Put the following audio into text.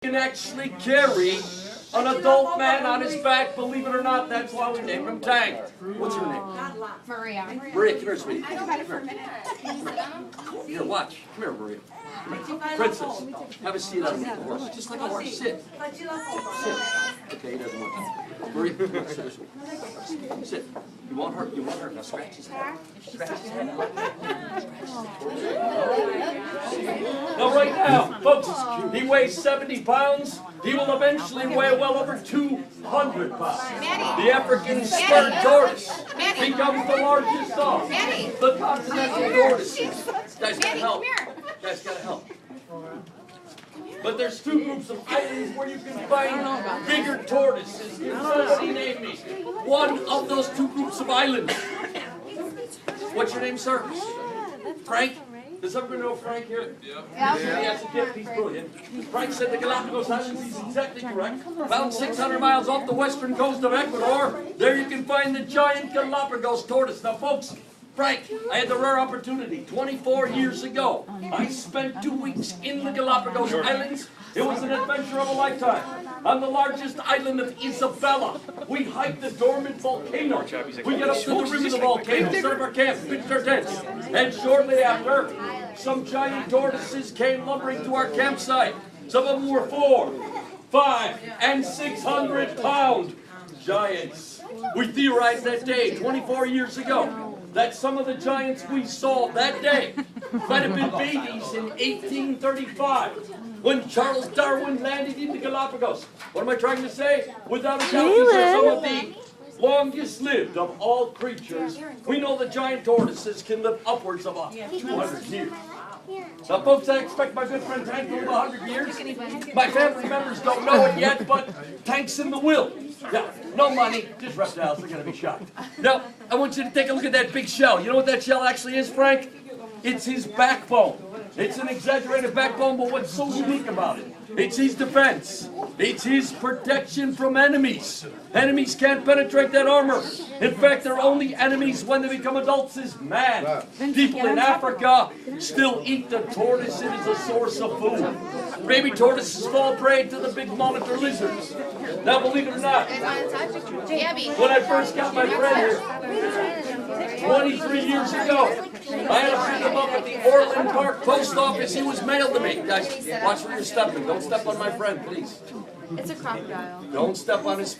can actually carry an adult man on his back, believe it or not. That's why we named him Tank. What's your name? Maria. Maria, come here, sweetie. I go about it for a minute. Here, watch. Come here, Maria. Princess, have a seat on the horse. Just like a horse. Sit. Sit. Okay, he doesn't want to. Maria, sit this way. Sit. You want her? Now scratch his head. Scratch his head. Now, right now, folks, he weighs 70 pounds. He will eventually weigh well over 200 pounds. The African spurred tortoise becomes the largest of the continental tortoises. Guys, gotta help. Guys, gotta help. But there's two groups of islands where you can find bigger tortoises. Can somebody name me one of those two groups of islands? What's your name, sir? Frank? Does everyone know Frank here? Yeah. He has a gift. He's brilliant. Frank said the Galapagos Islands. He's exactly correct. About 600 miles off the western coast of Ecuador. There you can find the giant Galapagos tortoise. Now, folks, Frank, I had the rare opportunity 24 years ago. I spent 2 weeks in the Galapagos Islands. It was an adventure of a lifetime. On the largest island of Isabella, we hiked the dormant volcano. We get up to the rim of the volcano, set up our camp, pitched our tents. And shortly after, some giant tortoises came lumbering to our campsite. Some of them were 4, 5, and 600-pound giants. We theorized that day, 24 years ago, that some of the giants we saw that day might have been babies in 1835 when Charles Darwin landed in the Galapagos. What am I trying to say? Without a doubt, these are some of the longest lived of all creatures. We know the giant tortoises can live upwards of 200 years. Now, folks, I expect my good friend Tank to live 100 years. My family members don't know it yet, but Tank's in the will. Yeah, no money, just reptiles. They're going to be shocked. Now, I want you to take a look at that big shell. You know what that shell actually is, Frank? It's his backbone. It's an exaggerated backbone, but what's so unique about it? It's his defense. It's his protection from enemies. Enemies can't penetrate that armor. In fact, their only enemies when they become adults is man. People in Africa still eat the tortoise. It is a source of food. Baby tortoises fall prey to the big monitor lizards. Now, believe it or not, when I first got my friend here, 23 years ago, I had to pick him up at the Orland Park post office. He was mailed to me. Guys, watch where you're stepping. Don't step on my friend, please. It's a crocodile. Don't step on his